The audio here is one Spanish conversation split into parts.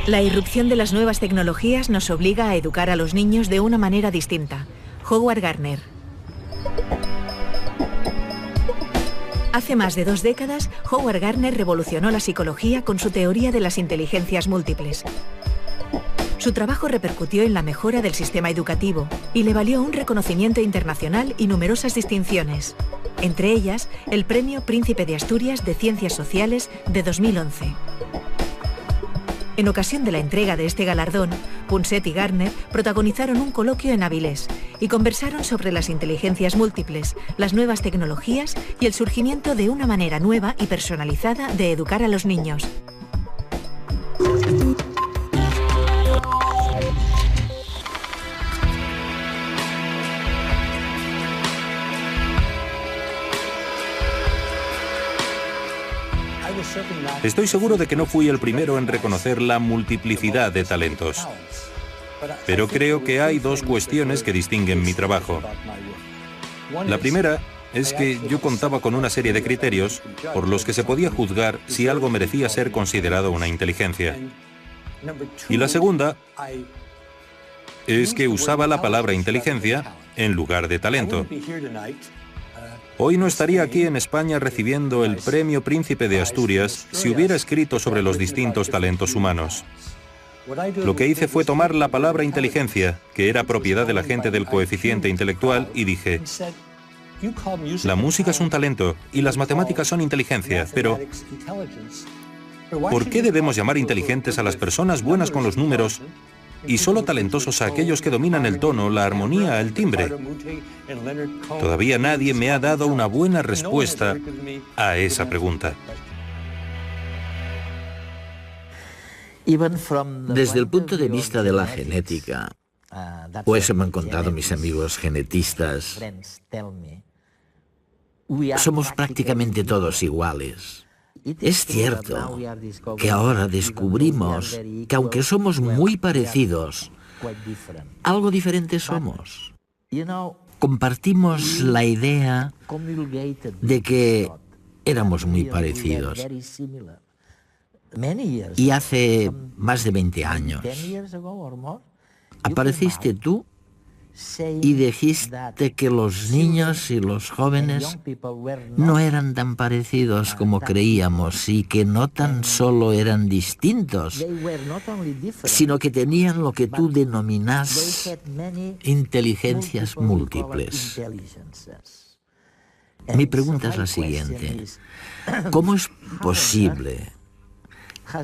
La irrupción de las nuevas tecnologías nos obliga a educar a los niños de una manera distinta. Howard Gardner. Hace más de 2 décadas, Howard Gardner revolucionó la psicología con su teoría de las inteligencias múltiples. Su trabajo repercutió en la mejora del sistema educativo y le valió un reconocimiento internacional y numerosas distinciones, entre ellas el Premio Príncipe de Asturias de Ciencias Sociales de 2011. En ocasión de la entrega de este galardón, Punset y Gardner protagonizaron un coloquio en Avilés y conversaron sobre las inteligencias múltiples, las nuevas tecnologías y el surgimiento de una manera nueva y personalizada de educar a los niños. Estoy seguro de que no fui el primero en reconocer la multiplicidad de talentos. Pero creo que hay 2 cuestiones que distinguen mi trabajo. La primera es que yo contaba con una serie de criterios por los que se podía juzgar si algo merecía ser considerado una inteligencia. Y la segunda es que usaba la palabra inteligencia en lugar de talento. Hoy no estaría aquí en España recibiendo el Premio Príncipe de Asturias si hubiera escrito sobre los distintos talentos humanos. Lo que hice fue tomar la palabra inteligencia, que era propiedad de la gente del coeficiente intelectual, y dije: la música es un talento y las matemáticas son inteligencia, pero ¿por qué debemos llamar inteligentes a las personas buenas con los números y solo talentosos a aquellos que dominan el tono, la armonía, el timbre? Todavía nadie me ha dado una buena respuesta a esa pregunta. Desde el punto de vista de la genética, o eso me han contado mis amigos genetistas, somos prácticamente todos iguales. Es cierto que ahora descubrimos que aunque somos muy parecidos, algo diferentes somos. Compartimos la idea de que éramos muy parecidos. Y hace más de 20 años apareciste tú y dijiste que los niños y los jóvenes no eran tan parecidos como creíamos y que no tan solo eran distintos, sino que tenían lo que tú denominas inteligencias múltiples. Mi pregunta es la siguiente: ¿cómo es posible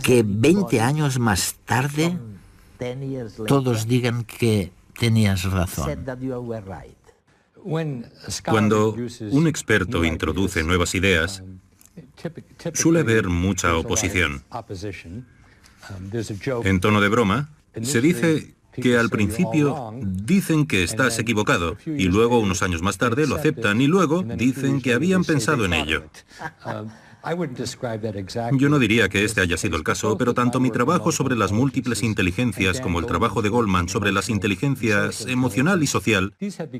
que 20 años más tarde todos digan que tenías razón? Cuando un experto introduce nuevas ideas, suele haber mucha oposición. En tono de broma, se dice que al principio dicen que estás equivocado y luego unos años más tarde lo aceptan y luego dicen que habían pensado en ello. Yo no diría que este haya sido el caso, pero tanto mi trabajo sobre las múltiples inteligencias como el trabajo de Goldman sobre las inteligencias emocional y social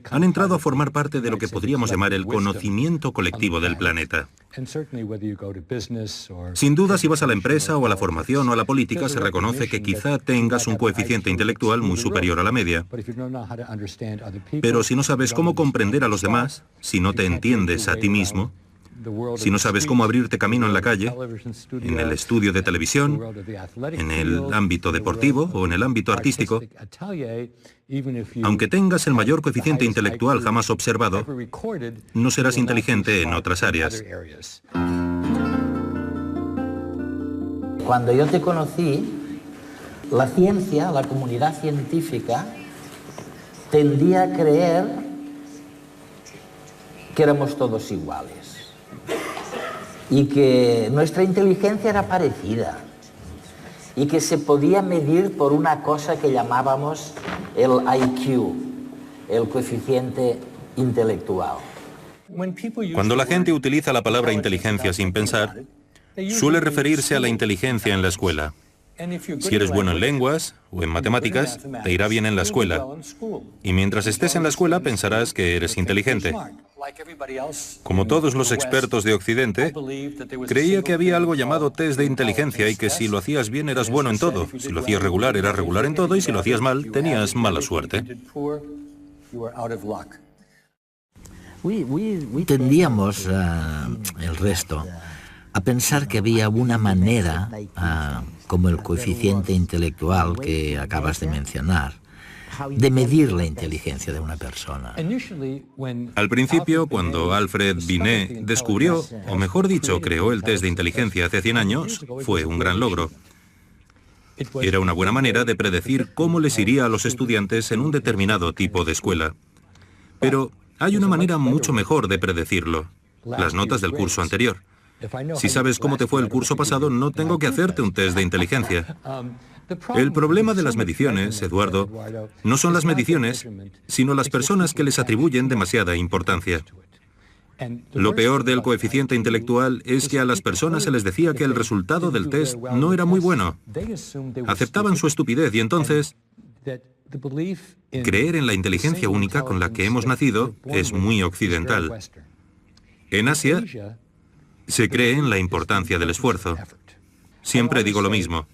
han entrado a formar parte de lo que podríamos llamar el conocimiento colectivo del planeta. Sin duda, si vas a la empresa o a la formación o a la política, se reconoce que quizá tengas un coeficiente intelectual muy superior a la media. Pero si no sabes cómo comprender a los demás, si no te entiendes a ti mismo, si no sabes cómo abrirte camino en la calle, en el estudio de televisión, en el ámbito deportivo o en el ámbito artístico, aunque tengas el mayor coeficiente intelectual jamás observado, no serás inteligente en otras áreas. Cuando yo te conocí, la ciencia, la comunidad científica, tendía a creer que éramos todos iguales y que nuestra inteligencia era parecida y que se podía medir por una cosa que llamábamos el IQ, el coeficiente intelectual. Cuando la gente utiliza la palabra inteligencia sin pensar, suele referirse a la inteligencia en la escuela. Si eres bueno en lenguas o en matemáticas, te irá bien en la escuela. Y mientras estés en la escuela pensarás que eres inteligente. Como todos los expertos de Occidente, creía que había algo llamado test de inteligencia y que si lo hacías bien eras bueno en todo, si lo hacías regular eras regular en todo y si lo hacías mal tenías mala suerte. Tendíamos, el resto, a pensar que había una manera, como el coeficiente intelectual que acabas de mencionar, de medir la inteligencia de una persona. Al principio, cuando Alfred Binet descubrió, o mejor dicho, creó el test de inteligencia hace 100 años, fue un gran logro. Era una buena manera de predecir cómo les iría a los estudiantes en un determinado tipo de escuela. Pero hay una manera mucho mejor de predecirlo: las notas del curso anterior. Si sabes cómo te fue el curso pasado, no tengo que hacerte un test de inteligencia. El problema de las mediciones, Eduardo, no son las mediciones, sino las personas que les atribuyen demasiada importancia. Lo peor del coeficiente intelectual es que a las personas se les decía que el resultado del test no era muy bueno. Aceptaban su estupidez y entonces creer en la inteligencia única con la que hemos nacido es muy occidental. En Asia se cree en la importancia del esfuerzo. Siempre digo lo mismo: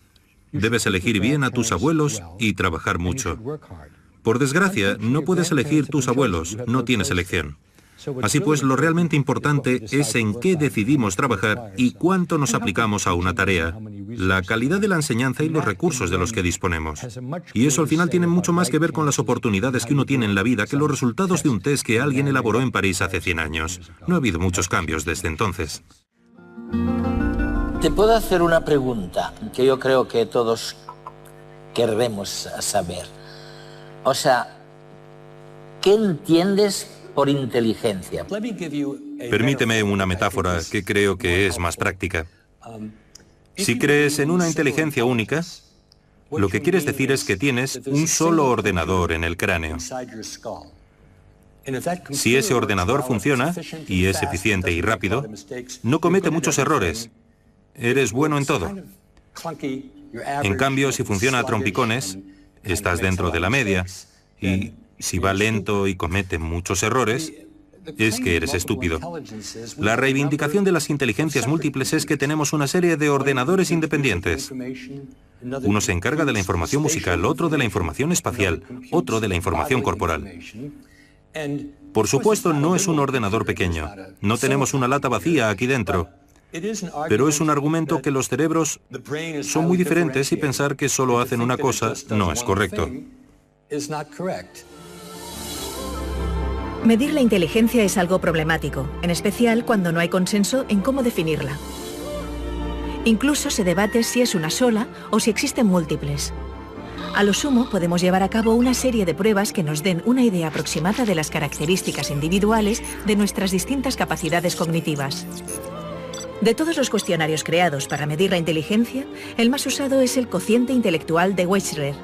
debes elegir bien a tus abuelos y trabajar mucho. Por desgracia, no puedes elegir tus abuelos, no tienes elección. Así pues, lo realmente importante es en qué decidimos trabajar y cuánto nos aplicamos a una tarea, la calidad de la enseñanza y los recursos de los que disponemos. Y eso al final tiene mucho más que ver con las oportunidades que uno tiene en la vida que los resultados de un test que alguien elaboró en París hace 100 años. No ha habido muchos cambios desde entonces. Te puedo hacer una pregunta que yo creo que todos querremos saber. O sea, ¿qué entiendes por inteligencia? Permíteme una metáfora que creo que es más práctica. Si crees en una inteligencia única, lo que quieres decir es que tienes un solo ordenador en el cráneo. Si ese ordenador funciona, y es eficiente y rápido, no comete muchos errores. Eres bueno en todo. En cambio, si funciona a trompicones, estás dentro de la media. Y si va lento y comete muchos errores, es que eres estúpido. La reivindicación de las inteligencias múltiples es que tenemos una serie de ordenadores independientes. Uno se encarga de la información musical, otro de la información espacial, otro de la información corporal. Por supuesto, no es un ordenador pequeño. No tenemos una lata vacía aquí dentro. Pero es un argumento que los cerebros son muy diferentes y pensar que solo hacen una cosa no es correcto. Medir la inteligencia es algo problemático, en especial cuando no hay consenso en cómo definirla. Incluso se debate si es una sola o si existen múltiples. A lo sumo, podemos llevar a cabo una serie de pruebas que nos den una idea aproximada de las características individuales de nuestras distintas capacidades cognitivas. De todos los cuestionarios creados para medir la inteligencia, el más usado es el cociente intelectual de Wechsler,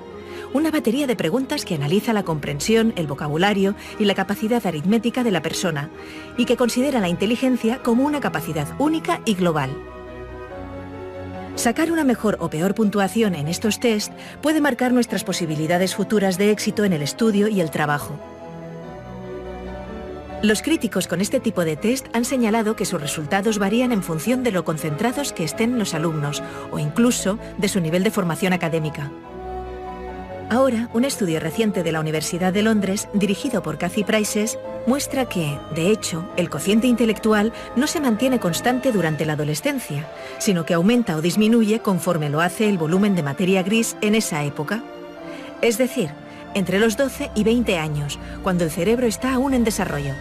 una batería de preguntas que analiza la comprensión, el vocabulario y la capacidad aritmética de la persona, y que considera la inteligencia como una capacidad única y global. Sacar una mejor o peor puntuación en estos test puede marcar nuestras posibilidades futuras de éxito en el estudio y el trabajo. Los críticos con este tipo de test han señalado que sus resultados varían en función de lo concentrados que estén los alumnos o incluso de su nivel de formación académica. Ahora, un estudio reciente de la Universidad de Londres, dirigido por Kathy Prices, muestra que, de hecho, el cociente intelectual no se mantiene constante durante la adolescencia, sino que aumenta o disminuye conforme lo hace el volumen de materia gris en esa época. Es decir, entre los 12 y 20 años, cuando el cerebro está aún en desarrollo.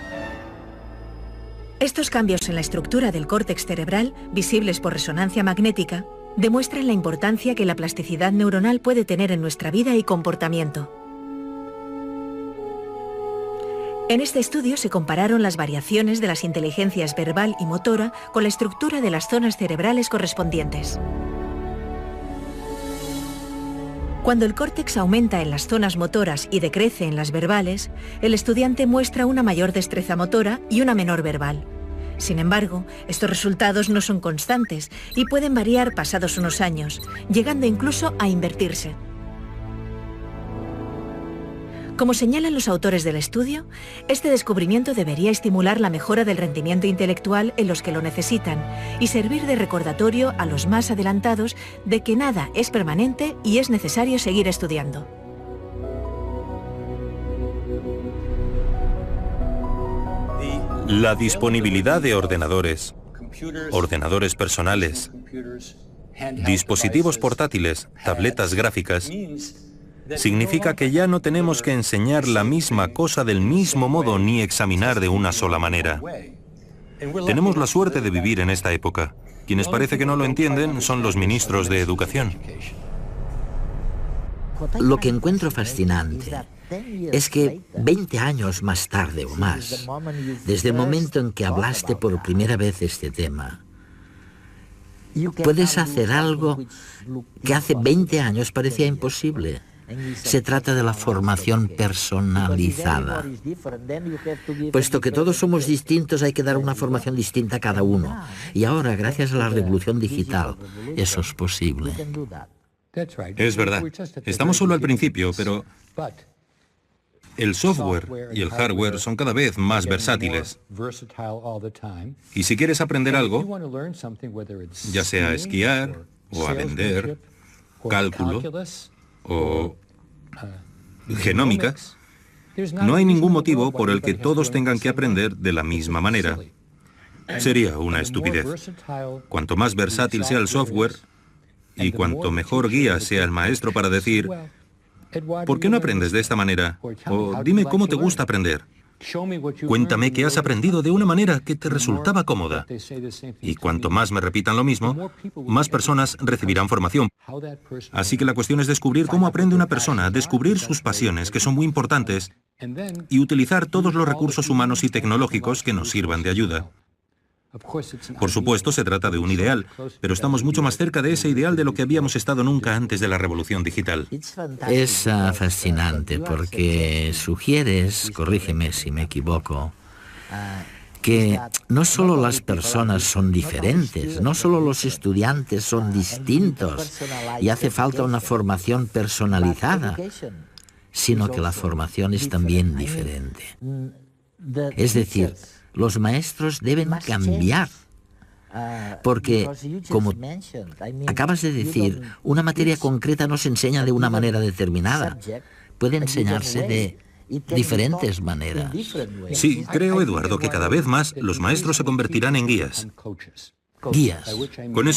Estos cambios en la estructura del córtex cerebral, visibles por resonancia magnética, demuestran la importancia que la plasticidad neuronal puede tener en nuestra vida y comportamiento. En este estudio se compararon las variaciones de las inteligencias verbal y motora con la estructura de las zonas cerebrales correspondientes. Cuando el córtex aumenta en las zonas motoras y decrece en las verbales, el estudiante muestra una mayor destreza motora y una menor verbal. Sin embargo, estos resultados no son constantes y pueden variar pasados unos años, llegando incluso a invertirse. Como señalan los autores del estudio, este descubrimiento debería estimular la mejora del rendimiento intelectual en los que lo necesitan y servir de recordatorio a los más adelantados de que nada es permanente y es necesario seguir estudiando. La disponibilidad de ordenadores, ordenadores personales, dispositivos portátiles, tabletas gráficas, significa que ya no tenemos que enseñar la misma cosa del mismo modo ni examinar de una sola manera. Tenemos la suerte de vivir en esta época. Quienes parece que no lo entienden son los ministros de Educación. Lo que encuentro fascinante es que 20 años más tarde o más, desde el momento en que hablaste por primera vez este tema, puedes hacer algo que hace 20 años parecía imposible. Se trata de la formación personalizada. Puesto que todos somos distintos, hay que dar una formación distinta a cada uno. Y ahora, gracias a la revolución digital, eso es posible. Es verdad. Estamos solo al principio, pero el software y el hardware son cada vez más versátiles. Y si quieres aprender algo, ya sea a esquiar, o a vender, cálculo, o genómica, no hay ningún motivo por el que todos tengan que aprender de la misma manera. Sería una estupidez. Cuanto más versátil sea el software, y cuanto mejor guía sea el maestro para decir, ¿por qué no aprendes de esta manera? O dime cómo te gusta aprender. Cuéntame que has aprendido de una manera que te resultaba cómoda. Y cuanto más me repitan lo mismo, más personas recibirán formación. Así que la cuestión es descubrir cómo aprende una persona, descubrir sus pasiones, que son muy importantes, y utilizar todos los recursos humanos y tecnológicos que nos sirvan de ayuda. Por supuesto, se trata de un ideal, pero estamos mucho más cerca de ese ideal de lo que habíamos estado nunca antes de la revolución digital. Es fascinante porque sugieres, corrígeme si me equivoco, que no solo las personas son diferentes, no solo los estudiantes son distintos y hace falta una formación personalizada, sino que la formación es también diferente. Es decir, los maestros deben cambiar, porque, como acabas de decir, una materia concreta no se enseña de una manera determinada. Puede enseñarse de diferentes maneras. Sí, creo, Eduardo, que cada vez más los maestros se convertirán en guías. Guías. Con eso